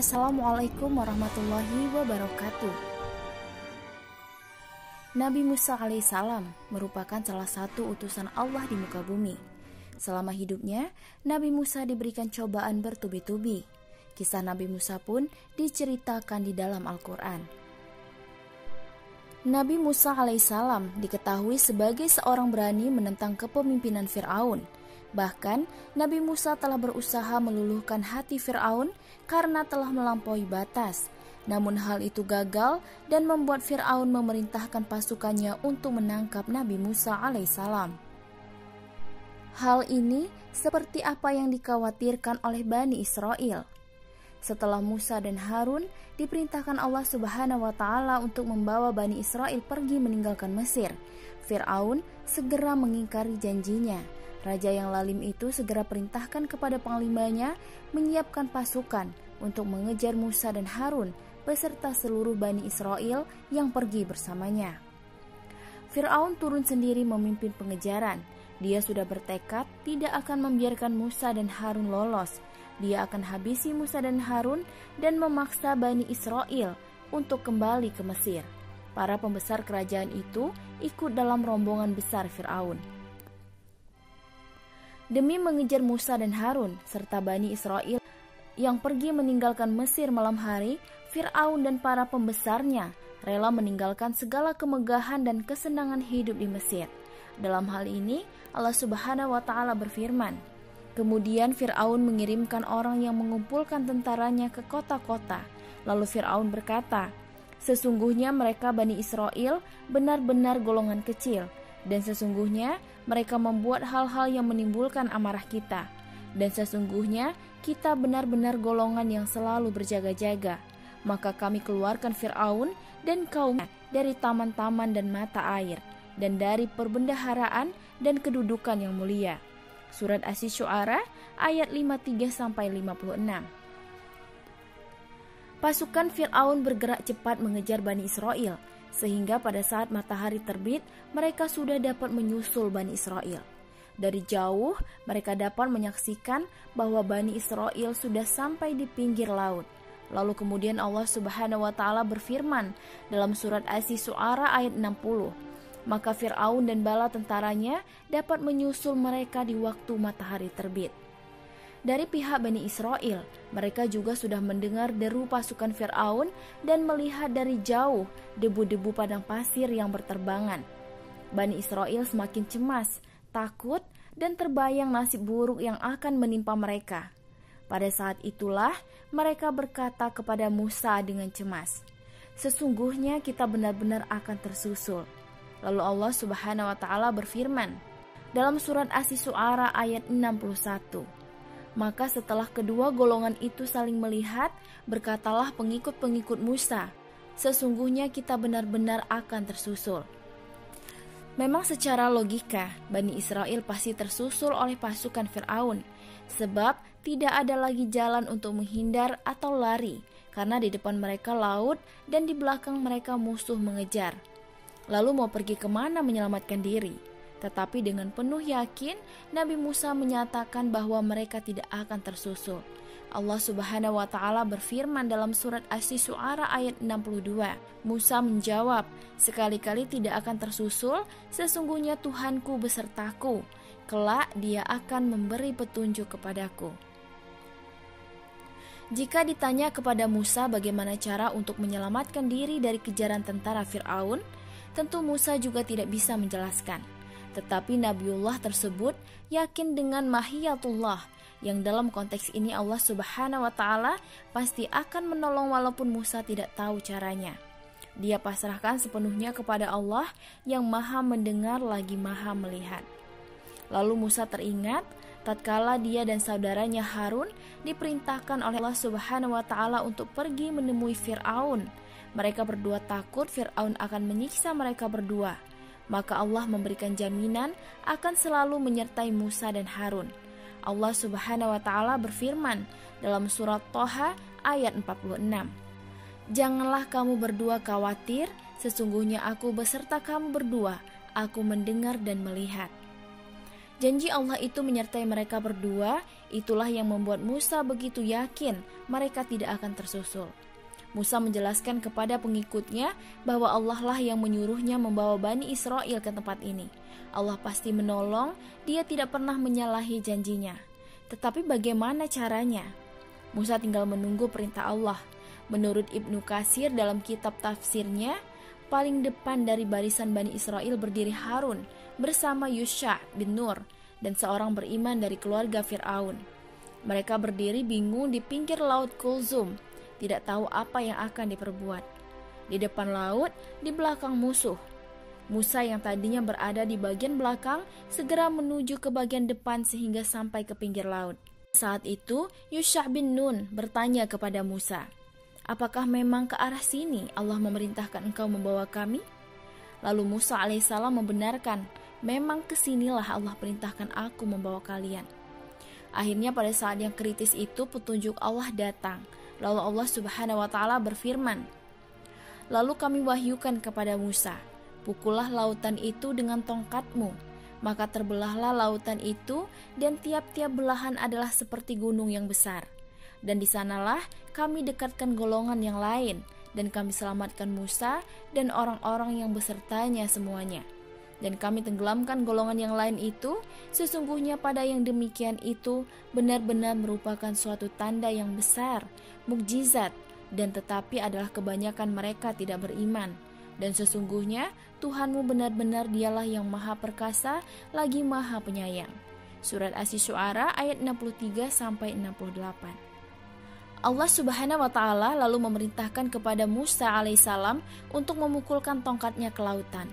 Assalamualaikum warahmatullahi wabarakatuh. Nabi Musa alaihissalam merupakan salah satu utusan Allah di muka bumi. Selama hidupnya, Nabi Musa diberikan cobaan bertubi-tubi. Kisah Nabi Musa pun diceritakan di dalam Al-Quran. Nabi Musa alaihissalam diketahui sebagai seorang berani menentang kepemimpinan Fir'aun. Bahkan, Nabi Musa telah berusaha meluluhkan hati Fir'aun karena telah melampaui batas. Namun hal itu gagal dan membuat Fir'aun memerintahkan pasukannya untuk menangkap Nabi Musa alaihissalam. Hal ini seperti apa yang dikhawatirkan oleh Bani Israel. Setelah Musa dan Harun diperintahkan Allah Subhanahu wa Ta'ala untuk membawa Bani Israel pergi meninggalkan Mesir, Fir'aun segera mengingkari janjinya. Raja yang lalim itu segera perintahkan kepada panglimanya menyiapkan pasukan untuk mengejar Musa dan Harun beserta seluruh Bani Israel yang pergi bersamanya. Fir'aun turun sendiri memimpin pengejaran. Dia sudah bertekad tidak akan membiarkan Musa dan Harun lolos. Dia akan habisi Musa dan Harun dan memaksa Bani Israel untuk kembali ke Mesir. Para pembesar kerajaan itu ikut dalam rombongan besar Fir'aun. Demi mengejar Musa dan Harun serta Bani Israel yang pergi meninggalkan Mesir malam hari, Fir'aun dan para pembesarnya rela meninggalkan segala kemegahan dan kesenangan hidup di Mesir. Dalam hal ini, Allah Subhanahu wa Ta'ala berfirman, kemudian Fir'aun mengirimkan orang yang mengumpulkan tentaranya ke kota-kota. Lalu Fir'aun berkata, sesungguhnya mereka Bani Israel benar-benar golongan kecil, dan sesungguhnya mereka membuat hal-hal yang menimbulkan amarah kita. Dan sesungguhnya kita benar-benar golongan yang selalu berjaga-jaga. Maka kami keluarkan Fir'aun dan kaumnya dari taman-taman dan mata air, dan dari perbendaharaan dan kedudukan yang mulia. Surat Asy-Syu'ara ayat 53-56. Pasukan Fir'aun bergerak cepat mengejar Bani Israel, sehingga pada saat matahari terbit, mereka sudah dapat menyusul Bani Israel. Dari jauh, mereka dapat menyaksikan bahwa Bani Israel sudah sampai di pinggir laut. Lalu kemudian Allah Subhanahu wa Ta'ala berfirman dalam surat Asy-Syu'ara ayat 60, maka Fir'aun dan bala tentaranya dapat menyusul mereka di waktu matahari terbit. Dari pihak Bani Israel, mereka juga sudah mendengar deru pasukan Fir'aun dan melihat dari jauh debu-debu padang pasir yang berterbangan. Bani Israel semakin cemas, takut, dan terbayang nasib buruk yang akan menimpa mereka. Pada saat itulah mereka berkata kepada Musa dengan cemas, sesungguhnya kita benar-benar akan tersusul. Lalu Allah Subhanahu wa Ta'ala berfirman dalam surat Asy-Syu'ara ayat 61, maka setelah kedua golongan itu saling melihat, berkatalah pengikut-pengikut Musa, sesungguhnya kita benar-benar akan tersusul. Memang secara logika, Bani Israel pasti tersusul oleh pasukan Fir'aun, sebab tidak ada lagi jalan untuk menghindar atau lari, karena di depan mereka laut dan di belakang mereka musuh mengejar. Lalu mau pergi kemana menyelamatkan diri? Tetapi dengan penuh yakin, Nabi Musa menyatakan bahwa mereka tidak akan tersusul. Allah Subhanahu wa Ta'ala berfirman dalam surat Asy-Syu'ara ayat 62. Musa menjawab, sekali-kali tidak akan tersusul, sesungguhnya Tuhanku besertaku. Kelak dia akan memberi petunjuk kepadaku. Jika ditanya kepada Musa bagaimana cara untuk menyelamatkan diri dari kejaran tentara Fir'aun, tentu Musa juga tidak bisa menjelaskan. Tetapi Nabiullah tersebut yakin dengan mahiyatullah, yang dalam konteks ini Allah Subhanahu wa Ta'ala pasti akan menolong walaupun Musa tidak tahu caranya. Dia pasrahkan sepenuhnya kepada Allah yang maha mendengar lagi maha melihat. Lalu Musa teringat tatkala dia dan saudaranya Harun diperintahkan oleh Allah Subhanahu wa Ta'ala untuk pergi menemui Fir'aun. Mereka berdua takut Fir'aun akan menyiksa mereka berdua. Maka Allah memberikan jaminan akan selalu menyertai Musa dan Harun. Allah Subhanahu wa Ta'ala berfirman dalam surat Thaha ayat 46, janganlah kamu berdua khawatir, sesungguhnya aku beserta kamu berdua, aku mendengar dan melihat. Janji Allah itu menyertai mereka berdua, itulah yang membuat Musa begitu yakin mereka tidak akan tersusul. Musa menjelaskan kepada pengikutnya bahwa Allah lah yang menyuruhnya membawa Bani Israel ke tempat ini. Allah pasti menolong, dia tidak pernah menyalahi janjinya. Tetapi bagaimana caranya? Musa tinggal menunggu perintah Allah. Menurut Ibnu Katsir dalam kitab tafsirnya, paling depan dari barisan Bani Israel berdiri Harun bersama Yusha bin Nur dan seorang beriman dari keluarga Fir'aun. Mereka berdiri bingung di pinggir laut Kulzum, tidak tahu apa yang akan diperbuat. Di depan laut, di belakang musuh. Musa yang tadinya berada di bagian belakang segera menuju ke bagian depan sehingga sampai ke pinggir laut. Saat itu, Yusha bin Nun bertanya kepada Musa, "Apakah memang ke arah sini Allah memerintahkan engkau membawa kami?" Lalu Musa alaihissalam membenarkan, "Memang kesinilah Allah perintahkan aku membawa kalian." Akhirnya pada saat yang kritis itu petunjuk Allah datang. Lalu Allah Subhanahu wa Ta'ala berfirman, "Lalu kami wahyukan kepada Musa, pukullah lautan itu dengan tongkatmu, maka terbelahlah lautan itu dan tiap-tiap belahan adalah seperti gunung yang besar. Dan di sanalah kami dekatkan golongan yang lain dan kami selamatkan Musa dan orang-orang yang besertanya semuanya. Dan kami tenggelamkan golongan yang lain itu, sesungguhnya pada yang demikian itu benar-benar merupakan suatu tanda yang besar, mukjizat, dan tetapi adalah kebanyakan mereka tidak beriman. Dan sesungguhnya Tuhanmu benar-benar dialah yang maha perkasa, lagi maha penyayang." Surat Asy-Syu'ara ayat 63-68. Allah Subhanahu wa Ta'ala lalu memerintahkan kepada Musa alaihissalam untuk memukulkan tongkatnya ke lautan.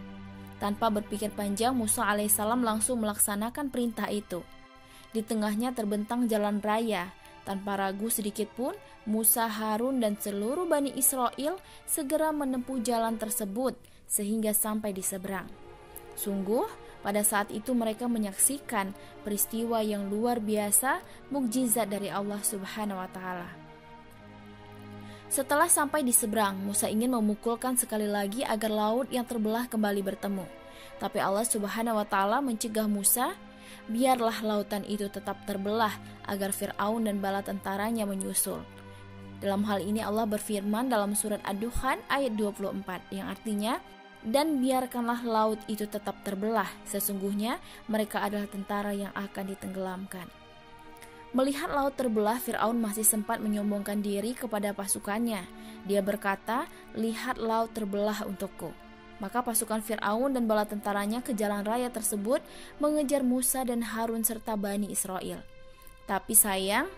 Tanpa berpikir panjang, Musa alaihissalam langsung melaksanakan perintah itu. Di tengahnya terbentang jalan raya. Tanpa ragu sedikit pun, Musa, Harun, dan seluruh Bani Israel segera menempuh jalan tersebut sehingga sampai di seberang. Sungguh, pada saat itu mereka menyaksikan peristiwa yang luar biasa, mukjizat dari Allah Subhanahu wa Ta'ala. Setelah sampai di seberang, Musa ingin memukulkan sekali lagi agar laut yang terbelah kembali bertemu. Tapi Allah Subhanahu wa Ta'ala mencegah Musa, "Biarlah lautan itu tetap terbelah agar Fir'aun dan bala tentaranya menyusul." Dalam hal ini Allah berfirman dalam surat Ad-Dukhan ayat 24 yang artinya, "Dan biarkanlah laut itu tetap terbelah, sesungguhnya mereka adalah tentara yang akan ditenggelamkan." Melihat laut terbelah, Fir'aun masih sempat menyombongkan diri kepada pasukannya. Dia berkata, "Lihat laut terbelah untukku." Maka pasukan Fir'aun dan bala tentaranya ke jalan raya tersebut mengejar Musa dan Harun serta Bani Israel. Tapi sayang,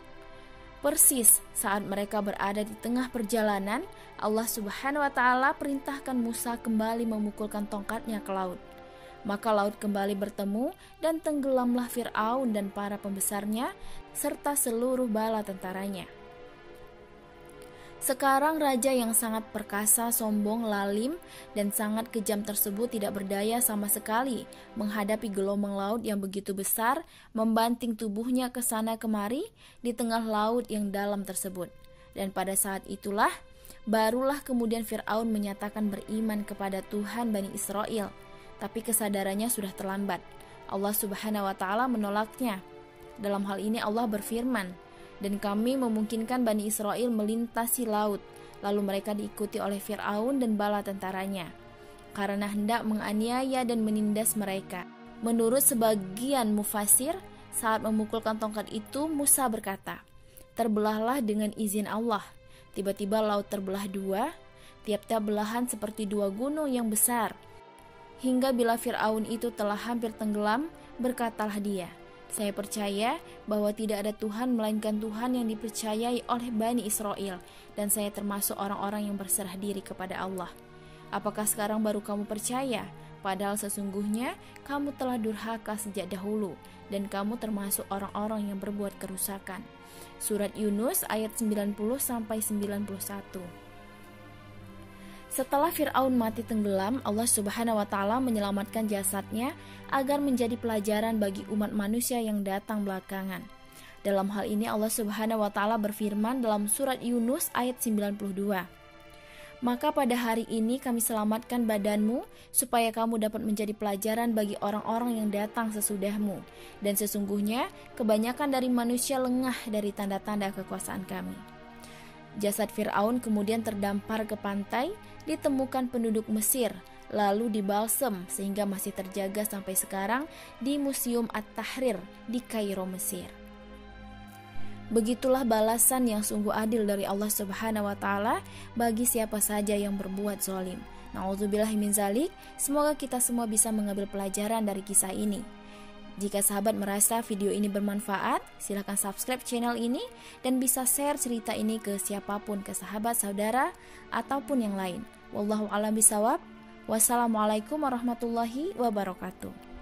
persis saat mereka berada di tengah perjalanan, Allah Subhanahu wa Ta'ala perintahkan Musa kembali memukulkan tongkatnya ke laut. Maka laut kembali bertemu dan tenggelamlah Fir'aun dan para pembesarnya serta seluruh bala tentaranya. Sekarang raja yang sangat perkasa, sombong, lalim, dan sangat kejam tersebut tidak berdaya sama sekali menghadapi gelombang laut yang begitu besar, membanting tubuhnya ke sana kemari di tengah laut yang dalam tersebut. Dan pada saat itulah, barulah kemudian Fir'aun menyatakan beriman kepada Tuhan Bani Israel. Tapi kesadarannya sudah terlambat. Allah Subhanahu wa Ta'ala menolaknya. Dalam hal ini Allah berfirman, "Dan kami memungkinkan Bani Israel melintasi laut, lalu mereka diikuti oleh Fir'aun dan bala tentaranya, karena hendak menganiaya dan menindas mereka." Menurut sebagian mufasir, saat memukulkan tongkat itu Musa berkata, "Terbelahlah dengan izin Allah." Tiba-tiba laut terbelah dua, tiap-tiap belahan seperti dua gunung yang besar. Hingga bila Fir'aun itu telah hampir tenggelam, berkatalah dia, "Saya percaya bahwa tidak ada Tuhan melainkan Tuhan yang dipercayai oleh Bani Israel, dan saya termasuk orang-orang yang berserah diri kepada Allah. Apakah sekarang baru kamu percaya? Padahal sesungguhnya kamu telah durhaka sejak dahulu, dan kamu termasuk orang-orang yang berbuat kerusakan." Surat Yunus ayat 90-91. Setelah Fir'aun mati tenggelam, Allah Subhanahu wa Ta'ala menyelamatkan jasadnya agar menjadi pelajaran bagi umat manusia yang datang belakangan. Dalam hal ini Allah Subhanahu wa Ta'ala berfirman dalam surat Yunus ayat 92, Maka pada hari ini kami selamatkan badanmu, supaya kamu dapat menjadi pelajaran bagi orang-orang yang datang sesudahmu. Dan sesungguhnya kebanyakan dari manusia lengah dari tanda-tanda kekuasaan kami. Jasad Fir'aun kemudian terdampar ke pantai, ditemukan penduduk Mesir, lalu dibalsem sehingga masih terjaga sampai sekarang di Museum At-Tahrir di Kairo, Mesir. Begitulah balasan yang sungguh adil dari Allah Subhanahu wa taala bagi siapa saja yang berbuat zalim. Nauzubillahi min zalik. Semoga kita semua bisa mengambil pelajaran dari kisah ini. Jika sahabat merasa video ini bermanfaat, silakan subscribe channel ini dan bisa share cerita ini ke siapapun, ke sahabat, saudara, ataupun yang lain. Wallahu a'lam bishawab. Wassalamualaikum warahmatullahi wabarakatuh.